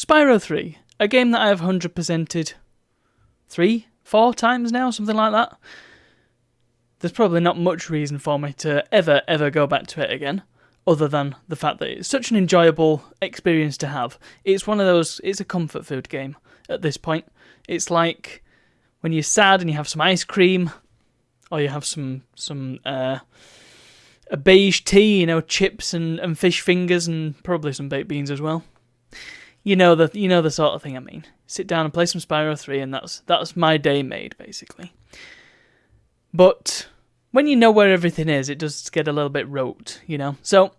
Spyro 3, a game that I have 100%ed 3-4 times now, something like that. There's probably not much reason for me to ever go back to it again, other than the fact that it's such an enjoyable experience to have. It's one of those, it's a comfort food game at this point. It's like when you're sad and you have some ice cream, or you have a beige tea, chips and fish fingers and probably some baked beans as well. You know the sort of thing I mean. Sit down and play some Spyro 3 and that's my day made, basically. But when you know where everything is, it does get a little bit rote, So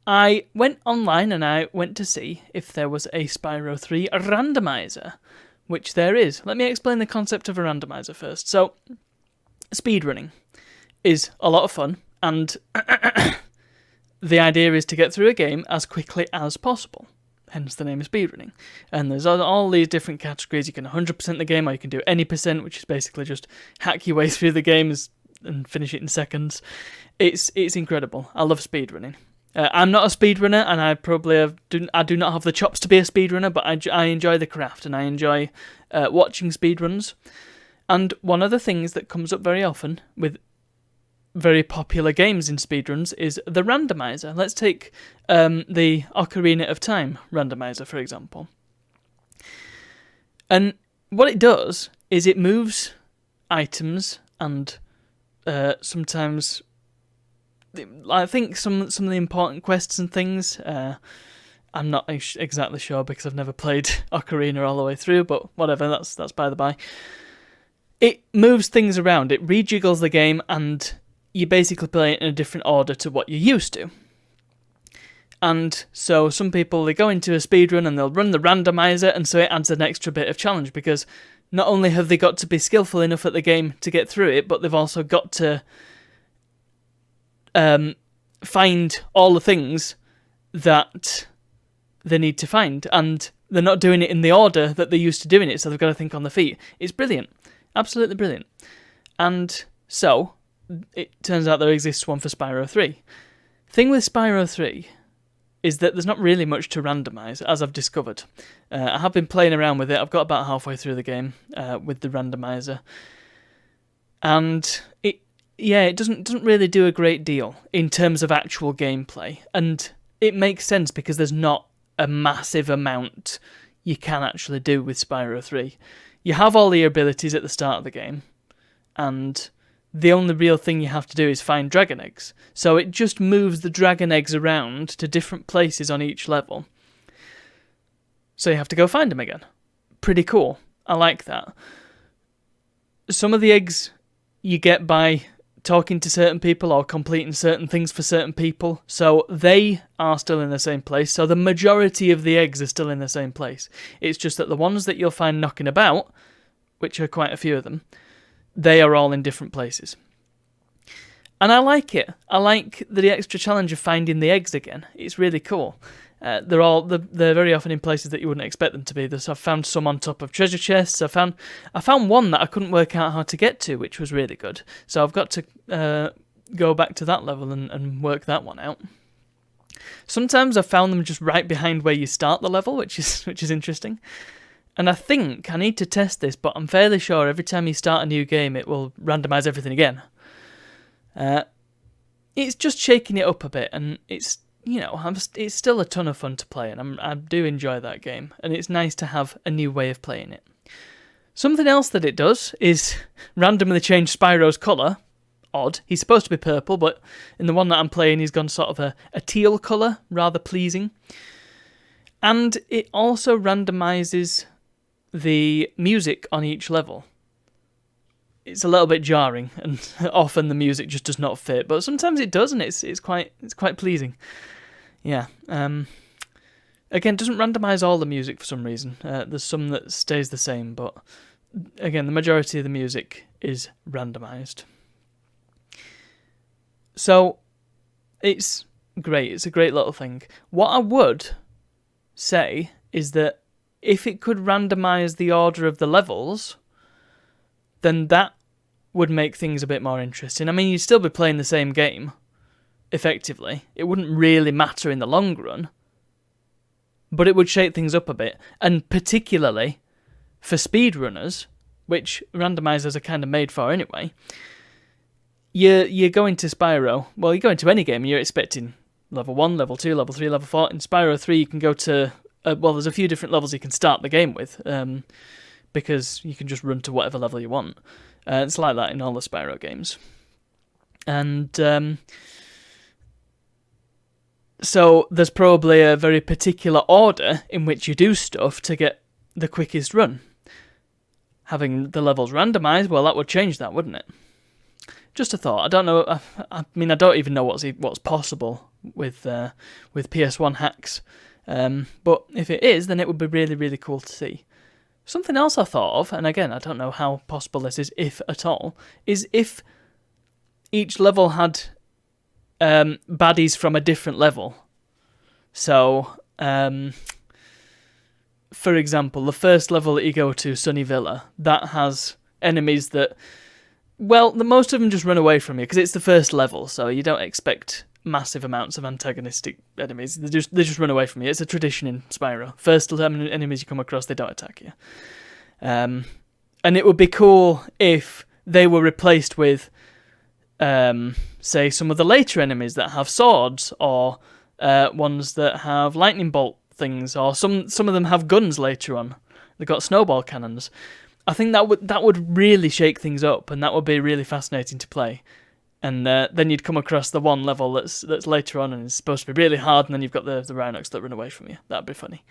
I went online and I went to see if there was a Spyro 3 randomizer, which there is. Let me explain the concept of a randomizer first. So, speedrunning is a lot of fun, and the idea is to get through a game as quickly as possible. Hence the name of speedrunning. And there's all these different categories. You can 100% the game, or you can do any percent, which is basically just hack your way through the game and finish it in seconds. It's incredible. I love speedrunning. I'm not a speedrunner, and I do not have the chops to be a speedrunner, but I enjoy the craft, and I enjoy watching speedruns. And one of the things that comes up very often with very popular games in speedruns is the randomizer. Let's take the Ocarina of Time randomizer, for example. And what it does is it moves items and sometimes, I think some of the important quests and things, I'm not exactly sure because I've never played Ocarina all the way through, but whatever, that's by the by. It moves things around, it rejiggles the game, and you basically play it in a different order to what you're used to. And so some people, they go into a speedrun and they'll run the randomizer, and so it adds an extra bit of challenge, because not only have they got to be skillful enough at the game to get through it, but they've also got to find all the things that they need to find, and they're not doing it in the order that they're used to doing it, so they've got to think on their feet. It's brilliant. Absolutely brilliant. And so, it turns out there exists one for Spyro 3. Thing with Spyro 3 is that there's not really much to randomise, as I've discovered. I have been playing around with it. I've got about halfway through the game with the randomizer. And it doesn't really do a great deal in terms of actual gameplay. And it makes sense because there's not a massive amount you can actually do with Spyro 3. You have all the abilities at the start of the game, and the only real thing you have to do is find dragon eggs. So it just moves the dragon eggs around to different places on each level. So you have to go find them again. Pretty cool. I like that. Some of the eggs you get by talking to certain people or completing certain things for certain people. So they are still in the same place. So the majority of the eggs are still in the same place. It's just that the ones that you'll find knocking about, which are quite a few of them, they are all in different places. And I like it. I like the extra challenge of finding the eggs again. It's really cool. They're very often in places that you wouldn't expect them to be. So I've found some on top of treasure chests. I found one that I couldn't work out how to get to, which was really good. So I've got to go back to that level and work that one out. Sometimes I've found them just right behind where you start the level, which is interesting. And I think I need to test this, but I'm fairly sure every time you start a new game, it will randomise everything again. It's just shaking it up a bit, and it's still a ton of fun to play, and I do enjoy that game, and it's nice to have a new way of playing it. Something else that it does is randomly change Spyro's colour. Odd. He's supposed to be purple, but in the one that I'm playing, he's gone sort of a teal colour, rather pleasing. And it also randomises the music on each level. It's a little bit jarring, and often the music just does not fit, but sometimes it does, and it's quite pleasing. Yeah. Again, it doesn't randomise all the music for some reason. There's some that stays the same, but again, the majority of the music is randomised. So, it's great. It's a great little thing. What I would say is that if it could randomise the order of the levels, then that would make things a bit more interesting. I mean, you'd still be playing the same game, effectively. It wouldn't really matter in the long run. but it would shake things up a bit, and particularly for speedrunners, which randomizers are kind of made for anyway. You're going to Spyro. Well, you go into any game, you're expecting level 1, level 2, level 3, level 4. In Spyro 3, you can go to... there's a few different levels you can start the game with, because you can just run to whatever level you want. It's like that in all the Spyro games. And so there's probably a very particular order in which you do stuff to get the quickest run. Having the levels randomized, well, that would change that, wouldn't it? Just a thought. I don't know. I mean, I don't even know what's possible with PS1 hacks. But if it is, then it would be really, really cool to see. Something else I thought of, and again, I don't know how possible this is, if at all, is if each level had baddies from a different level. So, for example, the first level that you go to, Sunny Villa, that has enemies that, well, most of them just run away from you because it's the first level, so you don't expect massive amounts of antagonistic enemies. They just run away from you. It's a tradition in Spyro. First enemies you come across, they don't attack you. And it would be cool if they were replaced with, say, some of the later enemies that have swords, or ones that have lightning bolt things, or some of them have guns later on. They've got snowball cannons. I think that would really shake things up, and that would be really fascinating to play. And then you'd come across the one level that's later on and it's supposed to be really hard, and then you've got the Rhinox that run away from you. That'd be funny.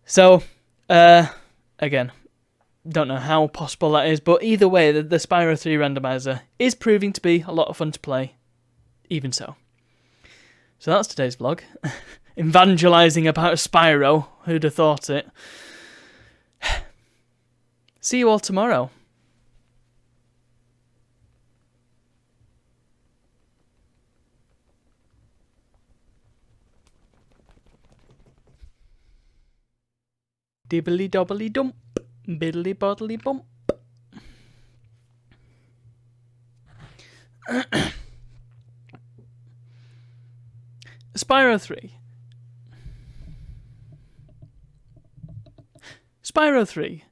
So, again, don't know how possible that is, but either way, the Spyro 3 randomizer is proving to be a lot of fun to play, even so. So that's today's vlog. Evangelising about Spyro. Who'd have thought it? See you all tomorrow. Dibbly dobbly dump, biddly boddly bump. Spyro 3. Spyro 3